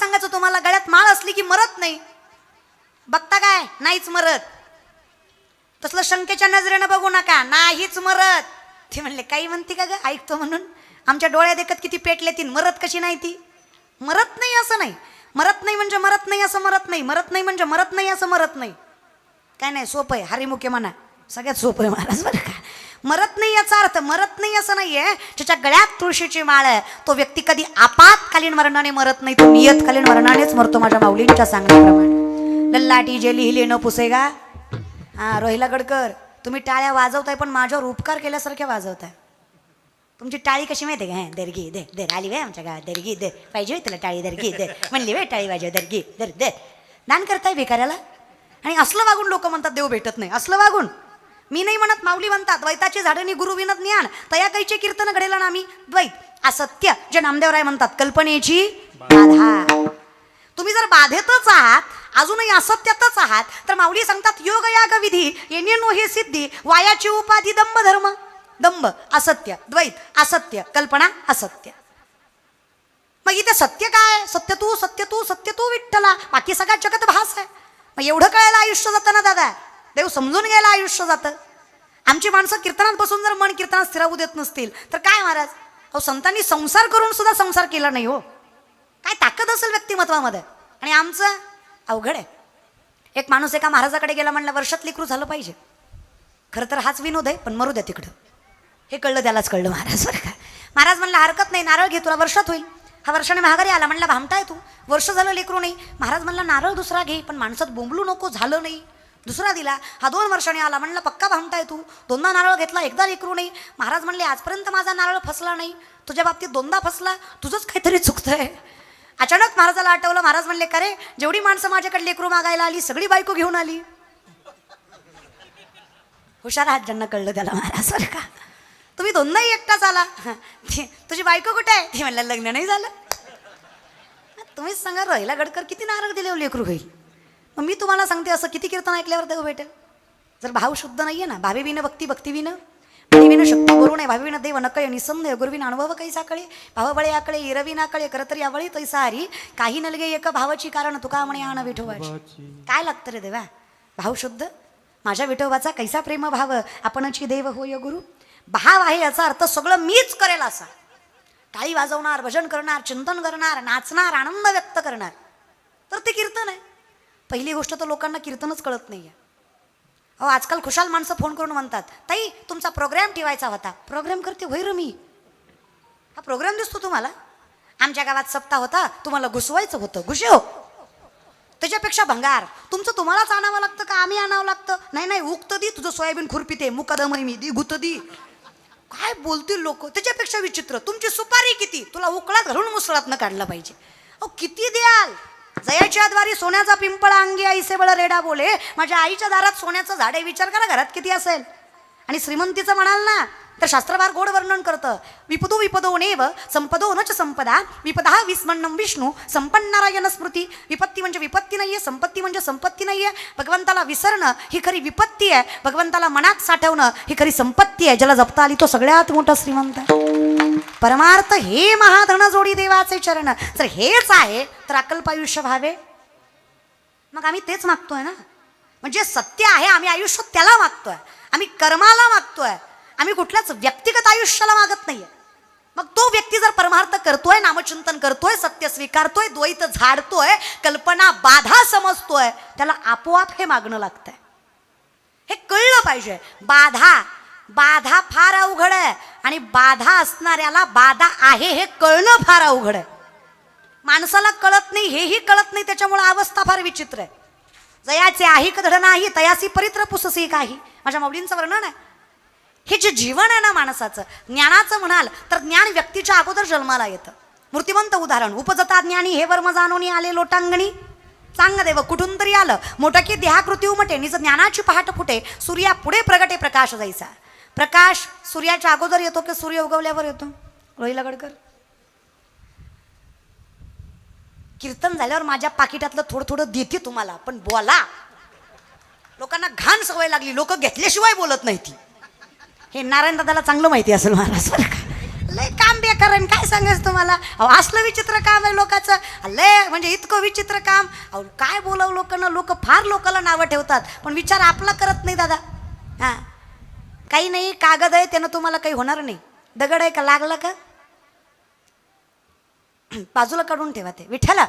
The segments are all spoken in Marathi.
सांगायचं तुम्हाला, गळ्यात माळ असली की मरत नाही. बघता काय, नाहीच मरत. तसलं शंकेच्या नजरेनं बघू नका, नाहीच मरत. ते म्हणले काही म्हणते का ग, ऐकतो म्हणून. आमच्या डोळ्यात देखत किती पेटले तीन, मरत कशी नाही ती. मरत नाही असं नाही, मरत नाही म्हणजे मरत नाही असं मरत नाही, मरत नाही म्हणजे मरत नाही असं मरत नाही. काय नाही, सोपं आहे. हरिमुखे म्हणा, सगळ्यात सोपं आहे महाराज बरं का. मरत नाही याचा अर्थ मरत नाही असं नाहीये. ज्याच्या गळ्यात तुळशीची माळ आहे तो व्यक्ती कधी आपत्कालीन मरणाने मरत नाही, तो नियतकालीन मरणानेच मरतो. माझ्या माऊलींच्या सांगण्याप्रमाणे. लल्लाटी जे लिहिले न पुसेगा. हा रोहिला गडकर, तुम्ही टाळ्या वाजवताय पण माझ्यावर उपकार केल्यासारख्या वाजवताय. तुमची टाळी कशी माहिती आहे का, दर्गी दे दे, आली वे आमच्या गावात दर्गी दे, पाहिजे तुला टाळी, दर्गी दे म्हणली वे, टाळी वाजव, दर्गी दर दे. दान करताय भिकाऱ्याला. आणि असलं वागून लोक म्हणतात देव भेटत नाही. असलं वागून मी नाही म्हणत, माऊली म्हणतात द्वैताची झाडणी गुरु विनत ज्ञान तया कैचे कीर्तन घडेला ना. आम्ही द्वैत असत्य, जे नामदेवराय म्हणतात कल्पनेची बाधा. तुम्ही जर बाधेतच आहात, अजूनही असत्यातच आहात, तर माऊली सांगतात योग याग विधी येणे नो हे सिद्धी, वायाची उपाधी दंभ धर्म. दंभ असत्य, द्वैत असत्य, कल्पना असत्य. मग इथे सत्य काय, सत्य तू सत्य तू सत्य तू विठ्ठला, बाकी सगळ्या जगत भास आहे. मग एवढं कळायला आयुष्य जातं ना दादा, देव समजून घ्यायला आयुष्य जातं. आमची माणसं कीर्तनात बसून जर मन कीर्तनात स्थिरावू देत नसतील तर काय महाराज. अहो संतांनी संसार करून सुद्धा संसार केला नाही हो. काय ताकद असेल व्यक्तिमत्वामध्ये. आणि आमचं अवघड आहे. एक माणूस एका महाराजाकडे गेला, म्हणला वर्षात लेकरू झालं पाहिजे. खरं तर हाच विनोद आहे, पण मरू द्या तिकडं. हे कळलं त्यालाच कळलं महाराज बरं का. महाराज म्हणला हरकत नाही, नारळ घे, तुला वर्षात होईल. हा वर्षाने महागारी आला. म्हणला भामटाय तू, वर्ष झालं लेकरू नाही. महाराज म्हणला नारळ दुसरा घे, पण माणसात बोंबलू नको, झालं नाही. दुसरा दिला. हा 2 वर्षाने आला. म्हणला पक्का भामटाय तू, 2दा नारळ घेतला, एकदा लेकरू नाही. महाराज म्हणले आजपर्यंत माझा नारळ फसला नाही, तुझ्या बाबतीत 2दा फसला, तुझंच काहीतरी चुकतंय. अचानक महाराजाला आठवलं. महाराज म्हणले का रे, जेवढी माणसं माझ्याकडे लेकरू मागायला आली सगळी बायको घेऊन आली. हुशार आहात ज्यांना कळलं त्याला महाराज बरं का. तुम्ही 2दाही एकटाच आला. तुझी बायको कुठे आहे, ती म्हणलं लग्न नाही झालं. तुम्हीच सांगा रोहिला गडकर किती नारळ दिले लेकरू होईल. मग मी तुम्हाला सांगते, असं किती कीर्तन ऐकल्यावर देव भेटेल. जर भाव शुद्ध नाहीये ना, भावेविन भक्ती भक्तीविन भावीविन शक्ती गुरु नाही, भावीविन देव नकळे निसंदेह गुरुविन अनुभव कैसा कळे, भावबळे आकळे इरविना कळे, करतरी आवळी तैसा हरी, काही नलगे एक भावाची कारण तुका म्हणे आण विठोबाची. काय लागतं रे देवा, भाव शुद्ध. माझ्या विठोबाचा कैसा प्रेम भाव, आपणची देव होय गुरु. भाव आहे याचा अर्थ सगळं मीच करेल असा. टाळी वाजवणार, भजन करणार, चिंतन करणार, नाचणार, आनंद व्यक्त करणार, तर ते कीर्तन आहे. पहिली गोष्ट तर लोकांना कीर्तनच कळत नाहीये. अहो आजकाल खुशाल माणसं फोन करून म्हणतात ताई तुमचा प्रोग्राम ठेवायचा होता. प्रोग्राम करते होय र मी, हा प्रोग्राम दिसतो तुम्हाला. आमच्या गावात सप्ताह होता, तुम्हाला घुसवायचं होतं, घुसव. त्याच्यापेक्षा भंगार तुमचं तुम्हालाच आणावं लागतं का आम्ही आणावं लागतं. नाही नाही उगत दी, तुझं सोयाबीन खुरपिते मुकदमय मी दी गुत दी. काय बोलतील लोक. त्याच्यापेक्षा विचित्र, तुमची सुपारी किती, तुला उकळात घालून मुसळातनं काढलं पाहिजे. अहो किती द्याल. जयाच्या द्वारी सोन्याचा पिंपळा अंगी आईसे बळ रेडा बोले. माझ्या आईच्या दारात सोन्याचं झाड आहे, विचार करा घरात किती असेल. आणि श्रीमंतीचं म्हणाल ना तर शास्त्रभार गोड वर्णन करतं. विपदो विपदो नेव संपदो नच संपदा, विपदा विस्मन्नम विष्णू संपन्नारायण स्मृती. विपत्ती म्हणजे विपत्ती नाहीये, संपत्ती म्हणजे संपत्ती नाहीये. भगवंताला विसरणं ही खरी विपत्ती आहे, भगवंताला मनात साठवणं ही खरी संपत्ती आहे. ज्याला जपता आली तो सगळ्यात मोठा श्रीमंत. परमार्थ हे महाधन जोडी देवाचे चरण. जर हेच आहे तर अकल्प आयुष्य व्हावे. मग आम्ही तेच मागतोय ना. म्हणजे सत्य आहे, आम्ही आयुष्य त्याला मागतोय, आम्ही कर्माला मागतोय, आम्ही कुठल्याच व्यक्तिगत आयुष्याला मागत नाहीये. मग तो व्यक्ती जर परमार्थ करतोय, नामचिंतन करतोय, सत्य स्वीकारतोय, द्वैत झाडतोय, कल्पना बाधा समजतोय, त्याला आपोआप हे मागणं लागतंय. हे कळलं पाहिजे. बाधा बाधा फार अवघड आहे. आणि बाधा असणाऱ्याला बाधा आहे हे कळणं फार अवघड आहे. माणसाला कळत नाही, हेही कळत नाही, त्याच्यामुळे अवस्था फार विचित्र आहे. जयाचे आही कधड नाही तयासी परित्र पुससी काही. माझ्या माऊलींचं वर्णन आहे. हे जे जीवन आहे ना माणसाचं, ज्ञानाचं म्हणाल तर ज्ञान व्यक्तीच्या अगोदर जन्माला येतं. मूर्तिमंत उदाहरण, उपजता ज्ञानी हे वर्म जाणूनी आले लोटांगणी. सांग देव कुठून तरी आलं मोठं की देहाकृती उमटे, निज ज्ञानाची पहाट फुटे, सूर्या पुढे प्रगटे प्रकाश जायचा. प्रकाश सूर्याच्या अगोदर येतो की सूर्य उगवल्यावर येतो. रोहिला गडकर, कीर्तन झाल्यावर माझ्या पाकिटातलं थोडं थोडं देते तुम्हाला, पण बोला. लोकांना घाण सवय लागली, लोक घेतल्याशिवाय बोलत नाही. ती हे नारायण दादाला चांगलं माहिती असेल महाराज बरं का. लय काम बेकार आहे. काय सांगायचं तुम्हाला. अहो असलं विचित्र काम आहे लोकांचं. लय म्हणजे इतकं विचित्र काम. अहो काय बोलावं लोकांना. लोक फार लोकांना नावं ठेवतात पण विचार आपला करत नाही दादा. हां काही नाही, कागद आहे त्यानं तुम्हाला काही होणार नाही. दगड आहे का लागला का बाजूला काढून ठेवा. ते विठ्ठला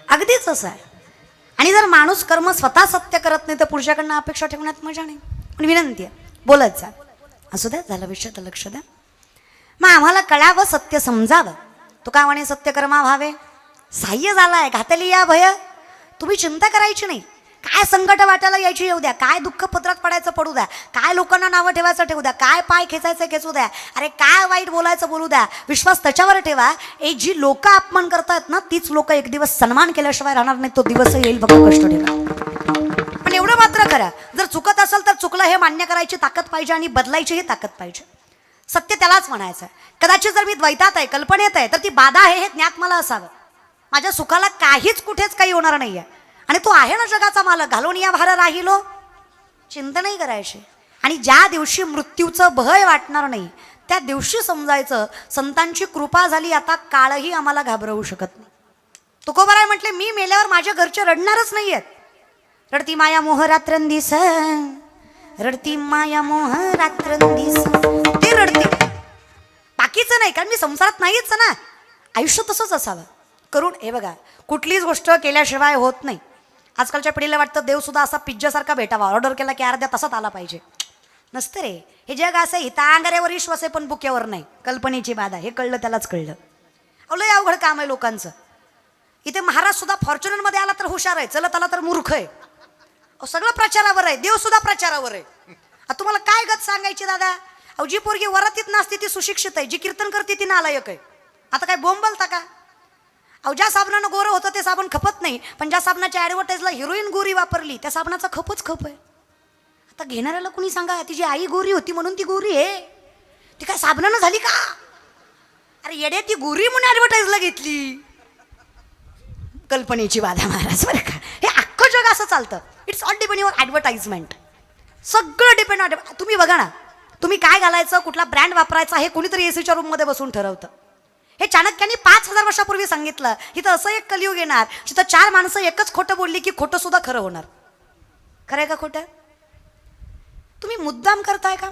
अगदीच असं आहे. आणि जर माणूस कर्म स्वतः सत्य करत नाही तर पुरुषाकडनं अपेक्षा ठेवण्यात मजा नाही. पण विनंती आहे बोलत जा. असू द्या झालं विषय तर लक्ष द्या. मग आम्हाला कळावं सत्य समजावं. तुका म्हणे सत्य कर्मा व्हावे. साह्य झालाय घातली या भय. तुम्ही चिंता करायची नाही. काय संकट वाटायला यायची येऊ द्या. काय दुःख पत्रात पडायचं पडू द्या. काय लोकांना नावं ठेवायचं ठेवू द्या. काय पाय खेचायचं खेचू द्या. अरे काय वाईट बोलायचं बोलू द्या. विश्वास त्याच्यावर ठेवा. जी लोक अपमान करतात ना तीच लोक एक दिवस सन्मान केल्याशिवाय राहणार नाही. तो दिवस येईल बघा. कष्ट ठेवा. पण एवढं मात्र करा जर चुकत असेल तर चुकलं हे मान्य करायची ताकद पाहिजे आणि बदलायची ही ताकद पाहिजे. सत्य त्यालाच म्हणायचं. कदाचित जर मी द्वैतात आहे कल्पनेत आहे तर ती बाधा आहे हे ज्ञात मला असावं. माझ्या सुखाला काहीच कुठेच काही होणार नाही आहे. आणि तो आहे ना जगाचा मालक. घालून या भार राहिलो चिंता नाही करायची. आणि ज्या दिवशी मृत्यूचं भय वाटणार नाही त्या दिवशी समजायचं संतांची कृपा झाली. आता काळही आम्हाला घाबरवू शकत नाही. तुकोबाराय म्हटले मी मेल्यावर माझ्या घरचे रडणारच नाही आहेत. रडती माया मोह रात्रंदिस रडती माया मोह रात्रंदिस ते रडते. बाकीचं नाही कारण मी संसारात नाहीच ना. आयुष्य तसंच असावं करून. हे बघा कुठलीच गोष्ट केल्याशिवाय होत नाही. आजकालच्या पिढीला वाटतं देवसुद्धा असा पिझ्झासारखा भेटावा. ऑर्डर केला की अर्ध्या तासात आला पाहिजे. नसतं रे. हे जग असं हितांगऱ्यावर विश्वास आहे पण बुक्यावर नाही. कल्पनेची बाधा. हे कळलं त्यालाच कळलं. लय अवघड काम आहे लोकांचं. इथे महाराज सुद्धा फॉर्च्युनरमध्ये आला तर हुशार आहे. चलत आला तर मूर्ख आहे. सगळं प्रचारावर आहे. देव सुद्धा प्रचारावर आहे. आता तुम्हाला काय गत सांगायची दादा. अहो जी पोरगी वरातीत नसते ती सुशिक्षित आहे. जी कीर्तन करते ती नालायक आहे. आता काय बोंब बोलता का. अहो ज्या साबणानं गोरं होतं ते साबण खपत नाही. पण ज्या साबणाच्या ॲडव्हर्टाईजला हिरोईन गोरी वापरली त्या साबणाचा खपच खप आहे. आता घेणाऱ्याला कुणी सांगा तिची आई गोरी होती म्हणून ती गोरी आहे. ती काय साबणानं झाली का. अरे येड्या ती गोरी म्हणून ॲडव्हर्टाईजला घेतली. कल्पनेची बाधा महाराज बरं का. हे अख्खं जग असं चालतं. It's all depend your advertisement. सगळं डिपेंड ऑन. तुम्ही बघा ना तुम्ही काय घालायचं कुठला ब्रँड वापरायचा हे कोणीतरी एसीच्या रूममध्ये बसून ठरवतं. हे चाणक्याने 5000 वर्षापूर्वी सांगितलं. इथं असं एक कलियुग येणार जिथं 4 माणसं एकच खोटं बोलली की खोटं सुद्धा खरं होणार. खरं आहे का खोटं. तुम्ही मुद्दाम करताय का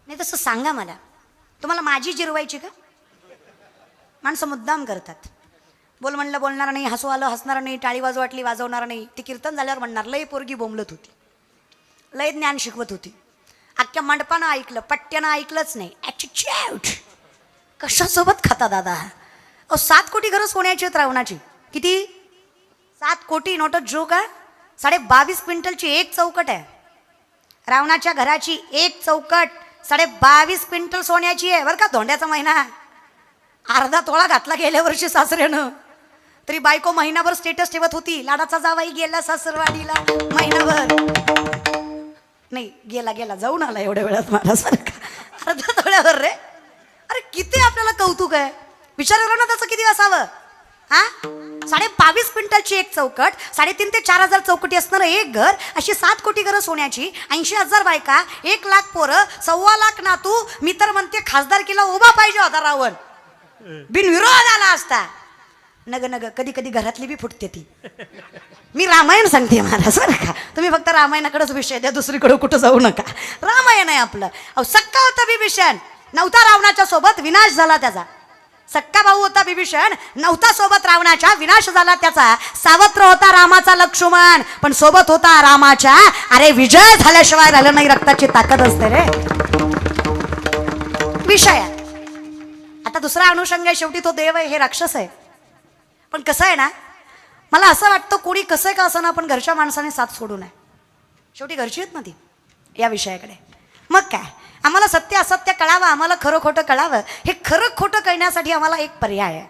नाही तसं सांगा मला. तुम्हाला माझी जिरवायची का. माणसं मुद्दाम करतात. बोल म्हणलं बोलणार नाही. हसू आलं हसणार नाही. टाळी वाजवाटली वाजवणार नाही. ती कीर्तन झाल्यावर म्हणणार लय पोरगी बोंबलत होती. लय ज्ञान शिकवत होती. अख्ख्या मंडपानं ऐकलं पट्ट्यानं ऐकलंच नाही. ॲटिट्यूड. कशासोबत खाता दादा. 7 कोटी घरं सोन्याची आहेत रावणाची. किती 7 कोटी नोट जो का 22.5 क्विंटलची एक चौकट आहे. रावणाच्या घराची एक चौकट 22.5 क्विंटल सोन्याची आहे बरं का. धोंड्याचा महिना अर्धा तोळा घातला गेल्या वर्षी सासऱ्यानं. तरी बायको महिनाभर स्टेटस ठेवत होती. लाडाचा जावाई गेला सासरवाडीला महिनाभर. नाही गेला गेला जाऊन आला एवढ्या वेळात महाराज बरं का. अर्धा तोळ्यावर रे. अरे किती आपल्याला कौतुक आहे. विचार करा ना त्याचं किती असावं. हा 22.5 क्विंटलची एक चौकट 3.5 ते 4,000 चौकटी असणारं एक घर. अशी 7 कोटी घरं सोन्याची 80,000 बायका 1 लाख पोरं 1.25 लाख नातू. मी तर म्हणते खासदारकीला उभा पाहिजे होता रावण. बिनविरोध आला असता. नग नग कधी कधी घरातली बी फुटते ती. मी रामायण सांगते महाराज बरं का. तुम्ही फक्त रामायणाकडेच विषय द्या दुसरीकडे कुठं जाऊ नका. रामायण आहे आपलं. अहो सक्का होता विभीषण नव्हता रावणाच्या सोबत विनाश झाला त्याचा. सक्का भाऊ होता विभीषण नव्हता सोबत रावणाच्या विनाश झाला त्याचा. सावत्र होता रामाचा लक्ष्मण पण सोबत होता रामाच्या. अरे विजय झाल्याशिवाय राहिलं नाही. रक्ताची ताकद असते रे विषय. आता दुसरा अनुषंग आहे. शेवटी तो देव आहे हे राक्षस आहे. पण कसं आहे ना मला असं वाटतं कोणी कसं का असं ना पण घरच्या माणसाने साथ सोडू नये. शेवटी घरची आहेत ना ती या विषयाकडे. मग काय आम्हाला सत्य असत्य कळावं, आम्हाला खरं खोटं कळावं. हे खरं खोटं कळण्यासाठी आम्हाला एक पर्याय आहे.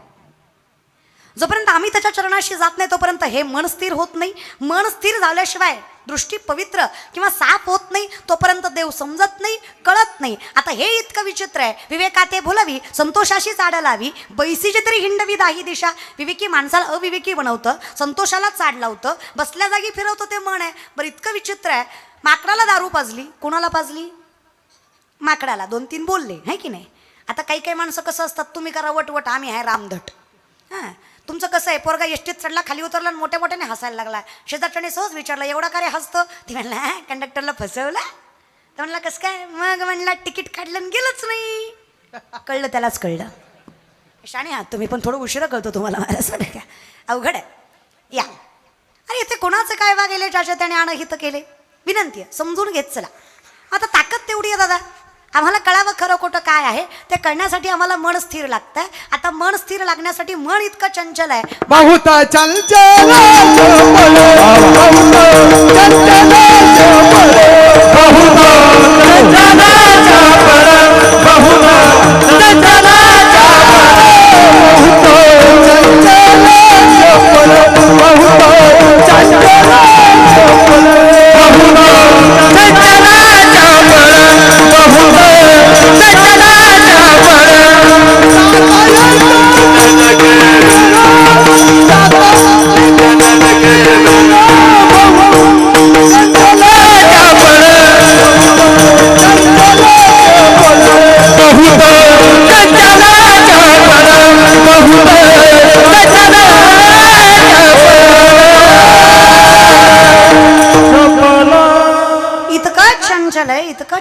जोपर्यंत आम्ही त्याच्या चरणाशी जात नाही तोपर्यंत हे मन स्थिर होत नाही. मन स्थिर झाल्याशिवाय दृष्टी पवित्र किंवा साफ होत नाही, तोपर्यंत देव समजत नाही, कळत नाही. आता हे इतकं विचित्र आहे. विवेकाते भुलवी संतोषाशी चाड लावी, बैसीची तरी हिंडवी दाही दिशा. विवेकी माणसाला अविवेकी बनवतं, संतोषाला चाड लावतं, बसल्या जागी फिरवतं ते मन आहे. बरं इतकं विचित्र आहे. माकडाला दारू पाजली, कोणाला पाजली? माकडाला. 2-3 बोलले आहे की नाही. आता काही काही माणसं कसं असतात, तुम्ही करा वटवट, आम्ही आहे रामधट. हां, तुमचं कसं आहे, पोरगा एसटीत चढला, खाली उतरला आणि मोठ्या मोठ्याने हसायला लागला. शेजारच्याने सहज विचारलं, एवढा का रे हसतो? ती म्हणला कंडक्टरला फसवलं. तर म्हणला कसं काय? मग म्हणला तिकीट काढलं आणि गेलंच नाही. कळलं, त्यालाच कळलं. शाणे आहात तुम्ही, पण थोडं उशिरा कळतो तुम्हाला मला. का अवघड आहे. या अरे इथे कोणाचं काय वागेले, ज्याच्या त्याने अनहित केले. विनंती आहे, समजून घेत चला. आता ताकद तेवढी आहे दादा, आम्हाला कळावं खरं खोटं काय आहे ते कळण्यासाठी आम्हाला मन स्थिर लागतं. आता मन स्थिर लागण्यासाठी मन इतकं चंचल आहे. बहुत चंचल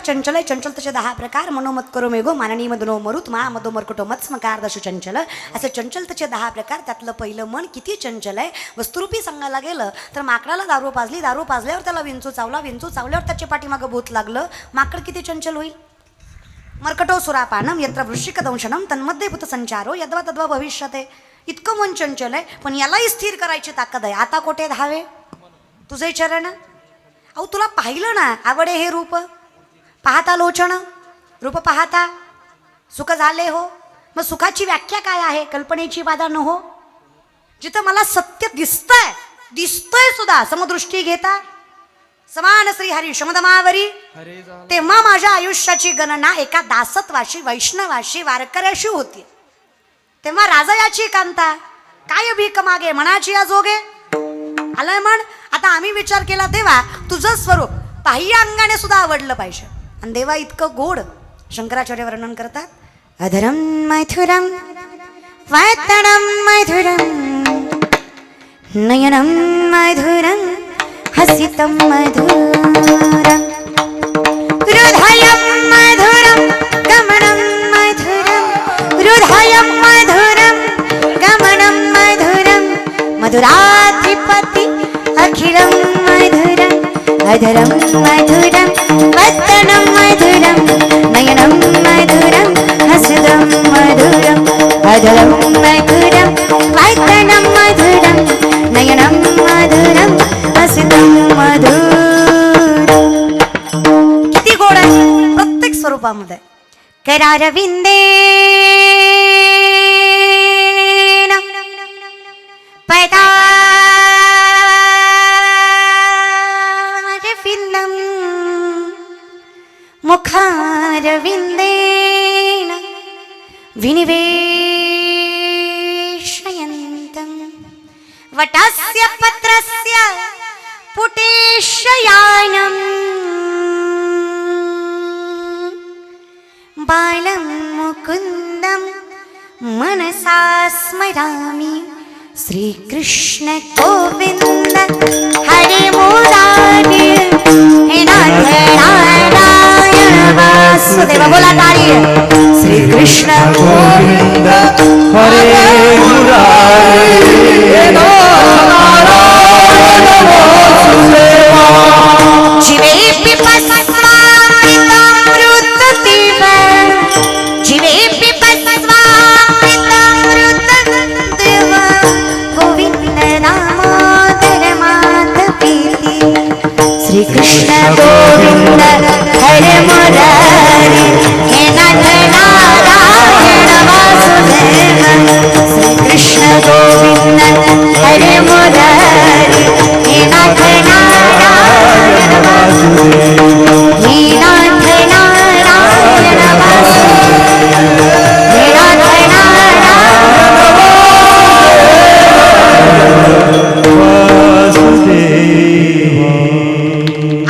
चंचल आहे. चंचल तसे 10 प्रकार. मनोमत करो मेघो माननी मदनो मरुत मा मदो मरकुटो मत्स्मकार दशु चंचल. असे चंचल त्याचे 10 प्रकार. त्यातलं पहिलं मन किती चंचल आहे. वस्तुरूपी सांगायला गेलं तर माकडाला दारू पाजली, दारू पाजल्यावर त्याला विंचू चावला, विंचू चावल्यावर त्याच्या पाठीमागं भूत लागलं. माकड किती चंचल होईल. मर्कटो सुरापानम यत्र वृश्चिक दंशनम तन्मध्ये भूत संचारो यद्वा तद्वा भविष्यते. इतकं मन चंचल आहे, पण यालाही स्थिर करायची ताकद आहे. आता कोठे धावे तुझे चरण. अहो तुला पाहिलं ना, आवडे हे रूप पाहता लोचन, रूप पाहता सुख झाले हो. मग सुखाची व्याख्या काय आहे? कल्पनेची बाधा न हो. जिथं मला सत्य दिसतंय सुद्धा समदृष्टी घेता समान श्री हरी शमदमावरी, तेव्हा माझ्या आयुष्याची गणना एका दासत्वाशी, वैष्णवाशी, वारकऱ्याशी होती. तेव्हा राजयाची कांता काय भीक मागे मनाची अजोगे. आलंय म्हण. आता आम्ही विचार केला, देवा तुझं स्वरूप बाह्य अंगाने सुद्धा आवडलं पाहिजे. आणि देवा इतकं गोड. शंकराचार्य वर्णन करतात, अधरम मैथुरम वातणम मैथुरम नयनम मैथुरम हसितम मैथुरम हृदयम मैथुरम गमनम मैथुरम हृदयम मैथुरम गमनम मैथुरम मधुराधिपति अखिलम मैथुरम अधरम मैथुरम वत्तनम मैथुरम नयनम मैथुरम हसितम मैथुरम अधरम मैथुरम वत्तनम मैथुरम नयनम मैथुरम हसितम मधुरम. किती गोड आहे प्रत्येक स्वरूपामध्ये. करारविंदे पैदा मुखारविंदेन विनिवेशयन्तं वटस्य पत्रस्य पुटेशयानं बालं मुकुन्दं मनसा स्मरामि. श्रीकृष्ण गोविंद हरे मुरारी हे नाथ नारायण वासुदेव. बोला ताली. श्रीकृष्ण गोविंद हरे मुरारी हे नाथ नारायण वासुदेव. जीवे पिपस्वामृतमृतदेव जीवे पिपस्वामृतमृतदेव गोविंद नामोदर मात प्रीति. श्रीकृष्ण गोविंद हरे मुरारी श्री कृष्ण गोविंद हरे मुरारी हे नाथ नारायण वासुदेव हे नाथ नारायण वासुदेव हे नाथ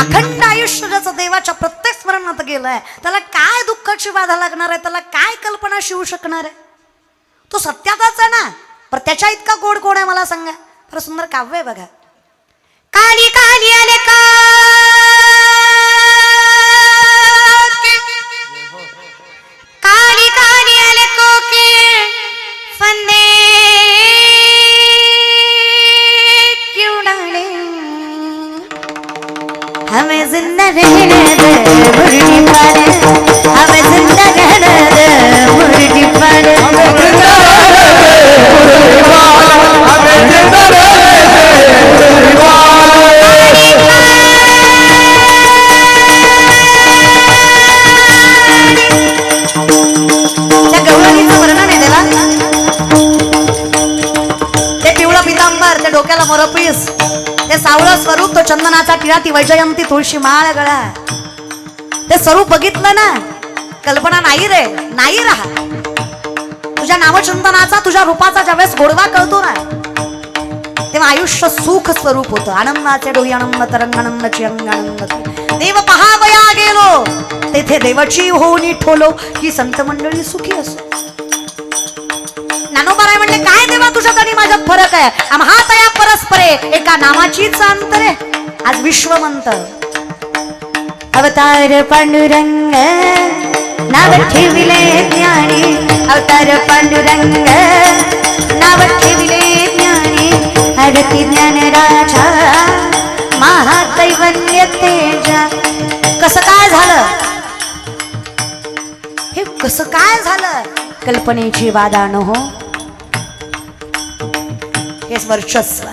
अखंड आयुष्य ज्याचं देवाच्या प्रत्येक स्मरणात गेलंय त्याला काय दुःखाची बाधा लागणार आहे, त्याला काय कल्पना शिवू शकणार आहे? तो सत्याचाच आहे ना, पण त्याच्या इतका गोड कोण आहे मला सांगा? फार सुंदर काव्य आहे बघा. काली काली आले का काली काली आले कोकिळ फंदे क्यों डाले हमें जिंदा रहने दे मुर्गी पाले हमें जिंदा रहने दे मुर्गी पाले त्या गवळणीचं वर्णन आहे त्याला. ते पिवळं पितांबर, ते डोक्याला मोरपीस, ते सावळं स्वरूप, तो चंदनाचा टिळा, ती वैजयंती तुळशी माळ गळा. ते स्वरूप बघितलं ना, कल्पना नाही रे, नाही राहा. तुझ्या नामचिंतनाचा, तुझ्या रूपाचा ज्यावेळेस गोडवा कळतो ना, तेव्हा आयुष्य सुख स्वरूप होतं. आनंदाचे डोही आनंद तरंग आनंदाची अंग आनंद. देव पहावया गेलो तेथे देवाची होऊनी ठोलो की संत मंडळी सुखी असो. ज्ञानोबा म्हणले काय देवा तुझ्यात आणि माझ्यात फरक आहे, आम्हात या परस्परे एका नामाचीच अंतरे. आज विश्व म्हणत अवतार पांडुरंग नाव ठेविले ज्ञानी, अवतार पांडुरंग नाव ठेविले ज्ञानी, आरती ज्ञान राजा महादैवन्य तेजा. कसं काय झालं हे, कसं काय झालं? कल्पनेची बाधा न हो, हेच वर्चस्व.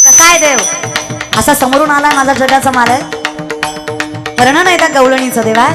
कसाय देव असा समोरून आला माझा जगाचा मालक. वर्णन आहे त्या गवळणीचं देवा.